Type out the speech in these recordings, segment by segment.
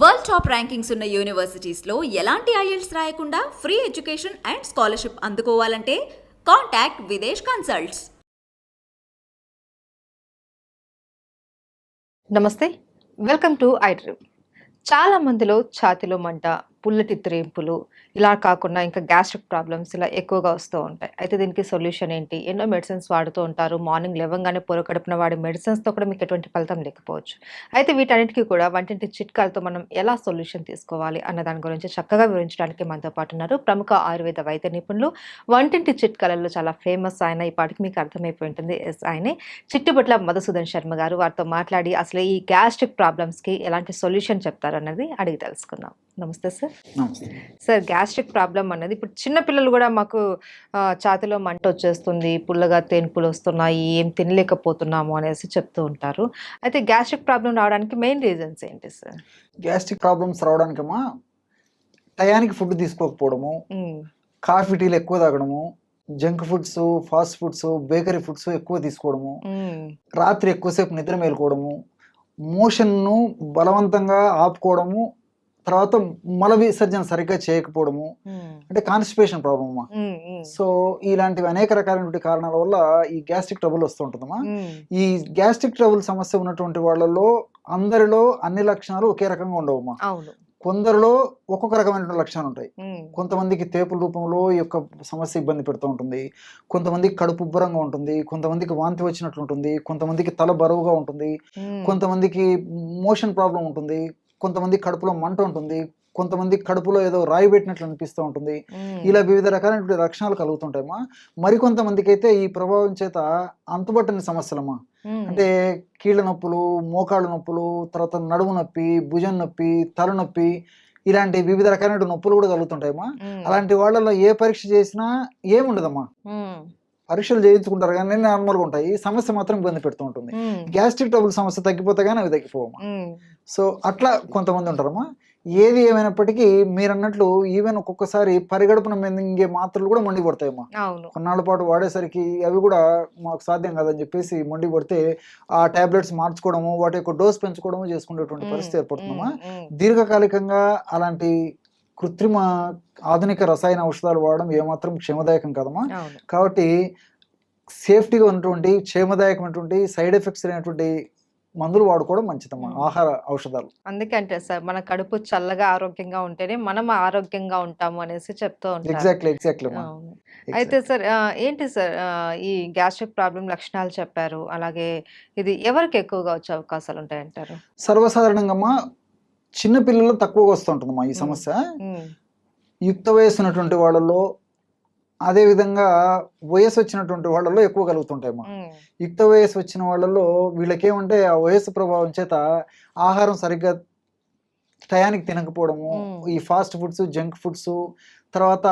World top rankings ఉన్న యూనివర్సిటీస్లో ఎలాంటి IELTS రాయకుండా ఫ్రీ ఎడ్యుకేషన్ అండ్ స్కాలర్షిప్ అందుకోవాలంటే కాంటాక్ట్ విదేశ్ కన్సల్ట్స్. నమస్తే, వెల్కమ్ టు ఐడ్రీమ్. చాలా మందిలో ఛాతీలో మంట, పుల్లటి త్రేంపులు, ఇలా కాకుండా ఇంకా గ్యాస్ట్రిక్ ప్రాబ్లమ్స్ ఇలా ఎక్కువగా వస్తూ ఉంటాయి. అయితే దీనికి సొల్యూషన్ ఏంటి? ఎన్నో మెడిసిన్స్ వాడుతూ ఉంటారు. మార్నింగ్ లేవగానే పొరకడుపున వాడే మెడిసిన్స్తో కూడా మీకు ఎటువంటి ఫలితం లేకపోవచ్చు. అయితే వీటన్నిటికీ కూడా వంటింటి చిట్కాలతో మనం ఎలా సొల్యూషన్ తీసుకోవాలి అన్న దాని గురించి చక్కగా వివరించడానికి మనతో పాటు ఉన్నారు ప్రముఖ ఆయుర్వేద వైద్య నిపుణులు, వంటింటి చిట్కాలలో చాలా ఫేమస్ ఆయన. ఈ పాటికి మీకు అర్థమైపోయి ఉంటుంది, ఆయనే చిట్టుబట్ల మధుసూదన్ శర్మ గారు. వారితో మాట్లాడి అసలు ఈ గ్యాస్ట్రిక్ ప్రాబ్లమ్స్కి ఎలాంటి సొల్యూషన్ చెప్తారు అన్నది అడిగి తెలుసుకుందాం. నమస్తే సార్. సార్, గ్యాస్ట్రిక్ ప్రాబ్లం అన్నది ఇప్పుడు చిన్నపిల్లలు కూడా మాకు ఛాతీలో మంట వచ్చేస్తుంది, పుల్లగా తేన్పులు వస్తున్నాయి, ఏం తినలేకపోతున్నాము అనేసి చెప్తూ ఉంటారు. అయితే గ్యాస్ట్రిక్ ప్రాబ్లం రావడానికి మెయిన్ రీజన్స్ ఏంటి సార్? గ్యాస్ట్రిక్ ప్రాబ్లమ్స్ రావడానికమ్మా టయానికి ఫుడ్ తీసుకోకపోవడము, కాఫీ టీలు ఎక్కువ తాగడము, junk foods, fast foods, bakery foods ఎక్కువ తీసుకోవడము, రాత్రి ఎక్కువసేపు నిద్ర మేలుకోవడము, మోషన్ను బలవంతంగా ఆపుకోవడము, తర్వాత మల విసర్జన సరిగ్గా చేయకపోవడము, అంటే కాన్స్టిపేషన్ ప్రాబ్లమ్ అమ్మా. సో ఇలాంటివి అనేక రకాలైన కారణాల వల్ల ఈ గ్యాస్ట్రిక్ ట్రబుల్ వస్తూ ఉంటుందమ్మా. ఈ గ్యాస్ట్రిక్ ట్రబుల్ సమస్య ఉన్నటువంటి వాళ్ళలో అందరిలో అన్ని లక్షణాలు ఒకే రకంగా ఉండవమ్మా. కొందరిలో ఒక్కొక్క రకమైన లక్షణాలు ఉంటాయి. కొంతమందికి తేపుల రూపంలో ఈ యొక్క సమస్య ఇబ్బంది పెడుతూ ఉంటుంది, కొంతమందికి కడుపు ఉబ్బరంగా ఉంటుంది, కొంతమందికి వాంతి వచ్చినట్లు ఉంటుంది, కొంతమందికి తల బరువుగా ఉంటుంది, కొంతమందికి మోషన్ ప్రాబ్లం ఉంటుంది, కొంతమంది కడుపులో మంట ఉంటుంది, కొంతమంది కడుపులో ఏదో రాయి పెట్టినట్లు అనిపిస్తూ ఉంటుంది. ఇలా వివిధ రకాలైన లక్షణాలు కలుగుతుంటాయమ్మా. మరికొంతమందికి అయితే ఈ ప్రభావం చేత అంతుబట్టని సమస్యలమ్మా, అంటే కీళ్ళ నొప్పులు, మోకాళ్ళ నొప్పులు, తర్వాత నడుము నొప్పి, భుజం నొప్పి, తలనొప్పి, ఇలాంటి వివిధ రకాలైన నొప్పులు కూడా కలుగుతుంటాయమ్మా. అలాంటి వాళ్ళలో ఏ పరీక్ష చేసినా ఏముండదమ్మా, పరీక్షలు చేయించుకుంటారు కానీ నార్మల్గా ఉంటాయి, సమస్య మాత్రం ఇబ్బంది పెడుతూ ఉంటుంది. గ్యాస్ట్రిక్ ట్రబుల్ సమస్య తగ్గిపోతే కానీ అవి తగ్గిపోవమ్మా. సో అట్లా కొంతమంది ఉంటారమ్మా. ఏది ఏమైనప్పటికీ మీరు అన్నట్లు ఈవెన్ ఒక్కొక్కసారి పరిగడుపున మింగే మాత్రలు కూడా మండి పడతాయమ్మా. కొన్నాళ్ళ పాటు వాడేసరికి అవి కూడా మాకు సాధ్యం కాదని చెప్పేసి మండి పడితే ఆ టాబ్లెట్స్ మార్చుకోవడము, వాటి యొక్క డోస్ పెంచుకోవడము చేసుకునేటువంటి పరిస్థితి ఏర్పడుతుందమ్మా. దీర్ఘకాలికంగా అలాంటి కృత్రిమ ఆధునిక రసాయన ఔషధాలు వాడడం ఏమాత్రం క్షేమదాయకం కాదమ్మా. కాబట్టి సేఫ్టీగా ఉన్నటువంటి క్షేమదాయకమైనటువంటి సైడ్ ఎఫెక్ట్స్ అనేటువంటి మందులు వాడుకోవడం మంచిదమ్మా, ఆహార ఔషధాలు. అందుకంటే సార్, మన కడుపు చల్లగా ఆరోగ్యంగా ఉంటేనే మనం ఆరోగ్యంగా ఉంటాము అనేసి చెప్తూ ఉంటారు. ఎగ్జాక్ట్లీ. అయితే సార్, ఏంటి సార్ ఈ గ్యాస్ట్రిక్ ప్రాబ్లం లక్షణాలు చెప్పారు, అలాగే ఇది ఎవరికి ఎక్కువగా వచ్చే అవకాశాలు ఉంటాయంటారు? సర్వసాధారణంగా అమ్మా చిన్న పిల్లల్లో తక్కువగా వస్తూ ఉంటుందమ్మా ఈ సమస్య. యుక్త వయసు ఉన్నటువంటి వాళ్ళలో, అదేవిధంగా వయసు వచ్చినటువంటి వాళ్ళలో ఎక్కువ కలుగుతుంటాయమ్మా. యుక్త వయసు వచ్చిన వాళ్ళలో వీళ్ళకేమంటే ఆ వయసు ప్రభావం చేత ఆహారం సరిగ్గా టయానికి తినకపోవడము, ఈ ఫాస్ట్ ఫుడ్స్, జంక్ ఫుడ్స్, తర్వాత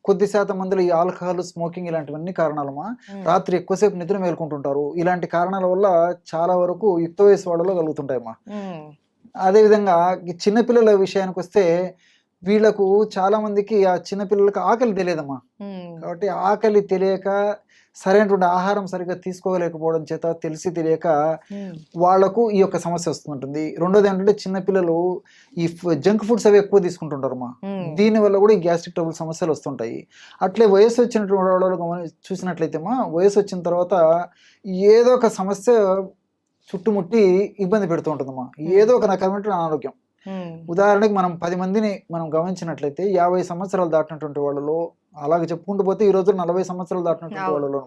కొద్ది శాతం మందిలో ఈ ఆల్కహాల్, స్మోకింగ్ ఇలాంటివన్నీ కారణాలమ్మా. రాత్రి ఎక్కువసేపు నిద్ర మేల్కొంటుంటారు. ఇలాంటి కారణాల వల్ల చాలా వరకు యుక్త వయసు వాళ్ళలో కలుగుతుంటాయమ్మా. అదేవిధంగా చిన్నపిల్లల విషయానికి వస్తే వీళ్ళకు చాలా మందికి ఆ చిన్నపిల్లలకు ఆకలి తెలియదమ్మా. కాబట్టి ఆకలి తెలియక సరైనటువంటి ఆహారం సరిగ్గా తీసుకోలేకపోవడం చేత తెలిసి తెలియక వాళ్లకు ఈ యొక్క సమస్య వస్తుంటుంది. రెండోది ఏంటంటే చిన్నపిల్లలు ఈ జంక్ ఫుడ్స్ అవి ఎక్కువ తీసుకుంటుంటారమ్మా. దీనివల్ల కూడా ఈ గ్యాస్ట్రిక్ ట్రబుల్ సమస్యలు వస్తుంటాయి. అట్లే వయసు వచ్చినటువంటి వాళ్ళు చూసినట్లయితే వయసు వచ్చిన తర్వాత ఏదో ఒక సమస్య చుట్టుముట్టి ఇబ్బంది పెడుతూ ఉంటుందమ్మా, ఏదో ఒక రకమైన అనారోగ్యం. ఉదాహరణకి మనం 10 మందిని మనం గమనించినట్లయితే 50 సంవత్సరాలు దాటినటువంటి వాళ్ళలో, అలాగే చెప్పుకుంటూ పోతే ఈ రోజు 40 సంవత్సరాలు దాటినటువంటి వాళ్ళలో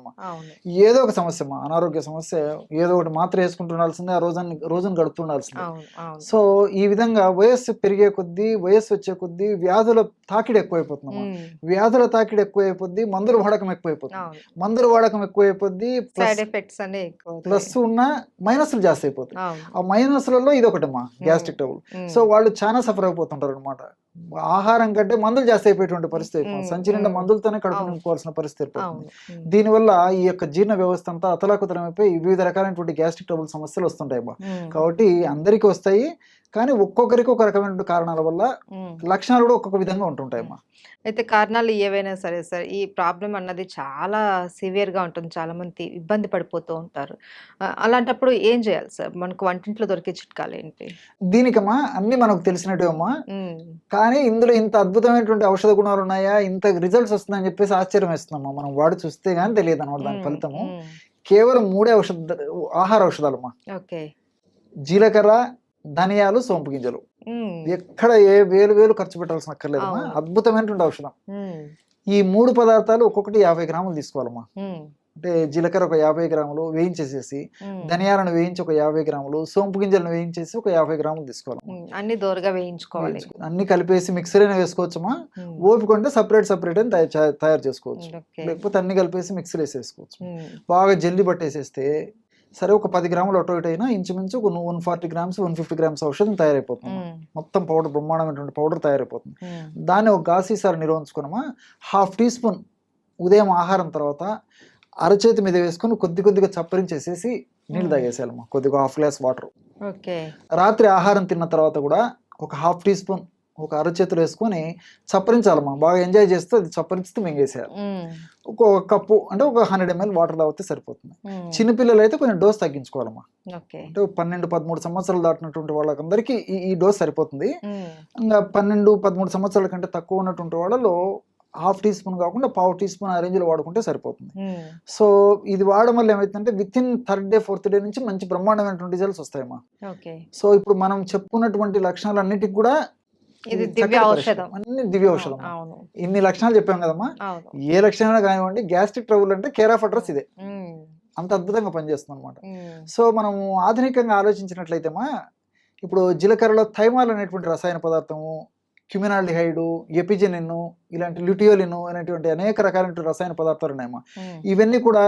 ఏదో ఒక సమస్య, అనారోగ్య సమస్య, ఏదో ఒకటి మాత్ర వేసుకుంటుండాల్సిందే, ఆ రోజును గడుపుతుండాల్సిందే. సో ఈ విధంగా వయస్సు పెరిగే కొద్దీ, వయస్సు వచ్చే కొద్దీ వ్యాధుల తాకిడి ఎక్కువైపోతుందమ్మా. వ్యాధుల తాకిడి ఎక్కువైపోద్ది, మందుల వాడకం ఎక్కువైపోతుంది. మందుల వాడకం ఎక్కువైపోద్ది, ప్లస్ ఉన్న మైనస్లు జాస్తి అయిపోతాయి. ఆ మైనస్లలో ఇది ఒకటమ్మా గ్యాస్ట్రిక్ ట్రబుల్. సో వాళ్ళు చాలా సఫర్ అయిపోతుంటారు అనమాట. ఆహారం కంటే మందులు జాస్తి అయిపోయేటువంటి పరిస్థితి, సంచి నిండా మందులతోనే కడుపు నింపుకోవాల్సిన పరిస్థితి ఏర్పడుతుంది. దీనివల్ల ఈ యొక్క జీర్ణ వ్యవస్థ అంతా అతలాకుతలమైపోయి వివిధ రకాలైనటువంటి గ్యాస్ట్రిక్ ట్రబుల్ సమస్యలు వస్తుంటాయి. కాబట్టి అందరికీ వస్తాయి, కానీ ఒక్కొక్కరికి ఒక రకమైన కారణాల వల్ల లక్షణాలు కూడా ఒక్కొక్క విధంగా ఉంటుంటాయమ్మా. అయితే కారణాలు ఏవైనా సరే సార్, ఈ ప్రాబ్లం అన్నది చాలా సివియర్‌గా ఉంటుంది. చాలామంది ఇబ్బంది పడిపోతూ ఉంటారు. అలాంటప్పుడు ఏం చేయాలి సార్? మనకు వంటింట్లో దొరికే చిట్కాలేంటి? దీనికమ్మా అన్ని మనకు తెలిసినట్టువమ్మా, హ్మ్. కానీ ఇందులో ఇంత అద్భుతమైనటువంటి ఔషధ గుణాలు ఉన్నాయా, ఇంత రిజల్ట్స్ వస్తున్నాయని చెప్పేసి ఆశ్చర్యం వేస్తున్నామ్మా. మనం వాడి చూస్తే గానీ తెలియదు అన్నమాట దాని హ్మ్. ఫలితము. హ్మ్. కేవలం 3 ఆహార ఔషధాలమ్మా. ఓకే. జీలకర్ర, ధనియాలు, సోంపు గింజలు. హ్మ్. ఎక్కడ ఏ వేలు ఖర్చు పెట్టాల్సిన అక్కర్లేదమ్మా. అవును. అద్భుతమైనటువంటి ఔషధం. హ్మ్. ఈ 3 పదార్థాలు ఒక్కొక్కటి 50 గ్రాములు తీసుకోవాలమ్మా. హ్మ్. అంటే జీలకర్ర ఒక 50 గ్రాములు వేయించేసేసి, హ్మ్. ధనియాలను వేయించి ఒక 50 గ్రాములు, సోంపు గింజలను వేయించేసి ఒక 50 గ్రాములు తీసుకోవాలమ్మా. అన్ని దోరగా వేయించుకోవాలి. అన్ని కలిపేసి మిక్సర్ అయినా వేసుకోవచ్చమ్మా. హ్మ్. ఓపిక ఉంటే సపరేట్ అని తయారు చేసుకోవచ్చు. ఓకే. లేకపోతే అన్ని కలిపేసి మిక్సీలో వేసేసుకోవచ్చు. హ్మ్. బాగా జల్లి పట్టేసేస్తే సరే ఒక 10 గ్రాములు అటు ఇటు అయినా ఇంచుమించు ఒక 140 గ్రామ్స్ 150 గ్రామ్స్ ఔషధం తయారైపోతుంది. హ్మ్. మొత్తం పౌడర్ బ్రహ్మాండమైనటువంటి పౌడర్ తయారైపోతుంది. హ్మ్. దాన్ని ఒక గాసీసారి నిల్వ ఉంచుకున్నామా, 1/2 టీ స్పూన్ ఉదయం ఆహారం తర్వాత అరచేతి మీద వేసుకొని కొద్దిగా చప్పరించేసేసి నీళ్ళు తాగేసేయాలమ్మా. కొద్దిగా 1/2 గ్లాస్ వాటర్. ఓకే. రాత్రి ఆహారం తిన్న తర్వాత కూడా ఒక 1/2 టీ స్పూన్ ఒక అరచేతులు వేసుకొని చప్పరించాలమ్మా. బాగా ఎంజాయ్ చేస్తూ అది చప్పరిస్తూ మింగేసేయాలి. హ్మ్. ఒక కప్పు అంటే ఒక 100 ml వాటర్ తాగితే సరిపోతుంది. హ్మ్. చిన్నపిల్లలు అయితే కొంచెం డోస్ తగ్గించుకోవాలమ్మా. ఓకే. అంటే 12-13 సంవత్సరాలు దాటినటువంటి వాళ్ళకందరికీ ఈ డోస్ సరిపోతుంది. హ్మ్. ఇంకా 12-13 సంవత్సరాల కంటే తక్కువ ఉన్నటువంటి వాళ్ళలో 1/2 టీ స్పూన్ కాకుండా 1/4 టీ స్పూన్ ఆ రేంజ్లో వాడుకుంటే సరిపోతుంది. హ్మ్. సో ఇది వాడడం వల్ల ఏమైతుందంటే within 3rd day 4th day నుంచి మంచి బ్రహ్మాండమైనటువంటి రిజల్ట్స్ వస్తాయమ్మా. ఓకే. సో ఇప్పుడు మనం చెప్పుకున్నటువంటి లక్షణాలన్నిటికి కూడా ఇది చక్కటి దివ్య పరిష్కారం. ఔషధం. అన్ని దివ్య ఔషధం. అవును. ఇన్ని లక్షణాలు చెప్పాం కదమ్మా. అవును. ఏ లక్షణాలు కానివ్వండి, గ్యాస్ట్రిక్ ట్రబుల్ అంటే కేర్ ఆఫ్ అడ్రస్ ఇదే. హ్మ్. అంత అద్భుతంగా పనిచేస్తుంది అనమాట. హ్మ్. సో మనం ఆధునికంగా ఆలోచించినట్లయితేమా, ఇప్పుడు జీలకర్రలో థైమాల్ అనేటువంటి రసాయన పదార్థము, క్యుమినాల్డిహైడ్, ఎపిజెనిన్, ఇలాంటి ల్యూటియోలిన్ అనేటువంటి అనేక రకాలైన రసాయన పదార్థాలు ఉన్నాయమ్మా. హ్మ్. ఇవన్నీ కూడా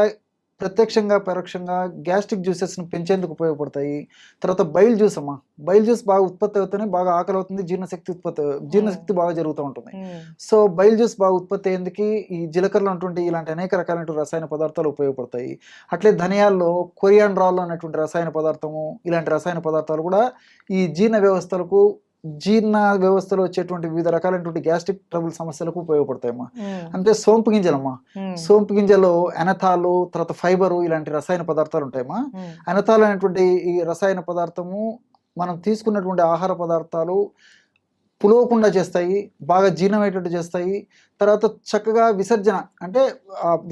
ప్రత్యక్షంగా పరోక్షంగా గ్యాస్ట్రిక్ జ్యూసెస్ను పెంచేందుకు ఉపయోగపడతాయి. తర్వాత బైల్ జ్యూస్ అమ్మా. బైల్ జ్యూస్ బాగా ఉత్పత్తి అవుతూనే బాగా ఆకలి అవుతుంది, జీర్ణశక్తి బాగా జరుగుతూ ఉంటుంది. హ్మ్. సో బైల్ జ్యూస్ బాగా ఉత్పత్తి అయ్యేందుకు ఈ జీలకర్రలో ఉన్నటువంటి ఇలాంటి అనేక రకాలైన రసాయన పదార్థాలు ఉపయోగపడతాయి. అట్లే ధనియాల్లో కొరియాండ్రాల్ అనేటువంటి రసాయన పదార్థము, ఇలాంటి రసాయన పదార్థాలు కూడా ఈ జీర్ణ వ్యవస్థలో వచ్చేటువంటి వివిధ రకాలైనటువంటి గ్యాస్ట్రిక్ ట్రబుల్ సమస్యలకు ఉపయోగపడతాయమ్మా. హ్మ్. అంటే సోంపు గింజలమ్మా. హ్మ్. సోంపు గింజలో ఎనథాలు, తర్వాత ఫైబరు, ఇలాంటి రసాయన పదార్థాలు ఉంటాయమ్మా. హ్మ్. ఎనథాల్ అనేటువంటి ఈ రసాయన పదార్థము మనం తీసుకున్నటువంటి ఆహార పదార్థాలు పులవకుండా చేస్తాయి, బాగా జీర్ణమయ్యేటట్టు చేస్తాయి. తర్వాత చక్కగా విసర్జన అంటే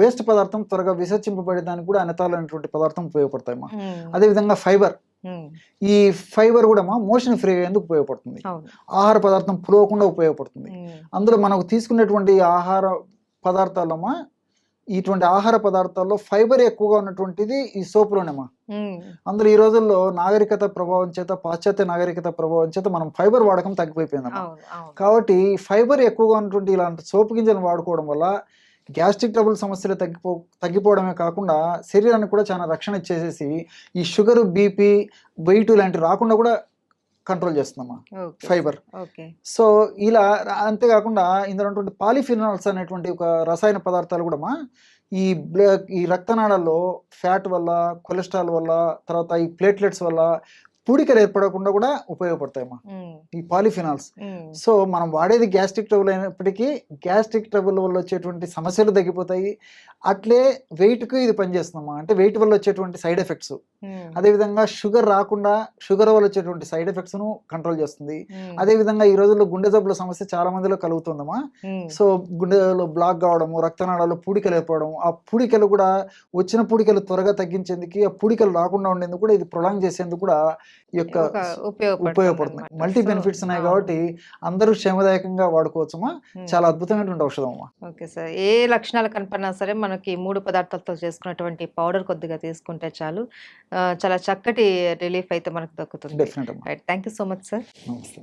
వేస్ట్ పదార్థం త్వరగా విసర్జింపబడేదానికి కూడా ఎనథాల్ అనేటువంటి పదార్థం ఉపయోగపడతాయమ్మా. హ్మ్. అదేవిధంగా ఫైబర్. హ్మ్. ఈ ఫైబర్ కూడా మోషన్ ఫ్రీ అయ్యేందుకు ఉపయోగపడుతుంది. అవును. ఆహార పదార్థం పులవకుండా ఉపయోగపడుతుంది. హ్మ్. అందులో మనకు తీసుకునేటువంటి ఆహార పదార్థాలమ్మా, ఇటువంటి ఆహార పదార్థాల్లో ఫైబర్ ఎక్కువగా ఉన్నటువంటిది ఈ సోపులోనేమా. హ్మ్. అందులో ఈ రోజుల్లో నాగరికత ప్రభావం చేత, పాశ్చాత్య నాగరికత ప్రభావం చేత మనం ఫైబర్ వాడకం తగ్గిపోయిపోయిందమ్మా. అవును. అవును. కాబట్టి ఫైబర్ ఎక్కువగా ఉన్నటువంటి ఇలాంటి సోపు గింజలను వాడుకోవడం వల్ల గ్యాస్ట్రిక్ ట్రబుల్ సమస్యలు తగ్గిపోవడమే కాకుండా శరీరానికి కూడా చాలా రక్షణ ఇచ్చేసేసి ఈ షుగర్, బీపీ, వెయిట్ ఇలాంటి రాకుండా కూడా కంట్రోల్ చేస్తుందమ్మా ఓకే. ఫైబర్. ఓకే. సో ఇలా అంతేకాకుండా ఇందులో ఉన్నటువంటి పాలిఫినాల్స్ అనేటువంటి ఒక రసాయన పదార్థాలు కూడా ఈ రక్తనాళాల్లో ఫ్యాట్ వల్ల, కొలెస్ట్రాల్ వల్ల, తర్వాత ఈ ప్లేట్లెట్స్ వల్ల పూడికలు ఏర్పడకుండా కూడా ఉపయోగపడతాయమ్మా హ్మ్. ఈ పాలిఫినాల్స్. హ్మ్. సో మనం వాడేది గ్యాస్ట్రిక్ ట్రబుల్ అయినప్పటికీ గ్యాస్ట్రిక్ ట్రబుల్ వల్ల వచ్చేటువంటి సమస్యలు తగ్గిపోతాయి. అట్లే వెయిట్కి ఇది పనిచేస్తుందమ్మా. అంటే వెయిట్ వల్ల వచ్చేటువంటి సైడ్ ఎఫెక్ట్స్, హ్మ్. అదేవిధంగా షుగర్ రాకుండా షుగర్ వల్ల వచ్చేటువంటి సైడ్ ఎఫెక్ట్స్ను కంట్రోల్ చేస్తుంది. హ్మ్. అదేవిధంగా ఈ రోజుల్లో గుండె జబ్బుల సమస్య చాలా మందిలో కలుగుతుందమ్మా. హ్మ్. సో గుండెలో బ్లాక్ కావడము, రక్తనాళాల్లో పూడికలు ఏర్పడము, ఆ పూడికలు కూడా వచ్చిన పూడికలు త్వరగా తగ్గించేందుకు, ఆ పూడికలు రాకుండా ఉండేందుకు కూడా ఇది ప్రొలాంగ్ చేసేందుకు కూడా ఈ యొక్క ఉపయోగపడుతుంది. మల్టీ బెనిఫిట్స్ ఉన్నాయి కాబట్టి అందరూ క్షేమదాయకంగా వాడుకోవచ్చమ్మా. చాలా అద్భుతమైనటువంటి ఔషధం అమ్మా. Okay sir. ఏ లక్షణాలు కనపడినా సరే మనకి 3 పదార్థాలతో చేసుకున్నటువంటి పౌడర్ కొద్దిగా తీసుకుంటే చాలు. చాలా చక్కటి రిలీఫ్ అయితే మనకు దక్కుతుంది. డెఫినెట్ అమ్మా. Right. Thank you so much sir. నమస్తే.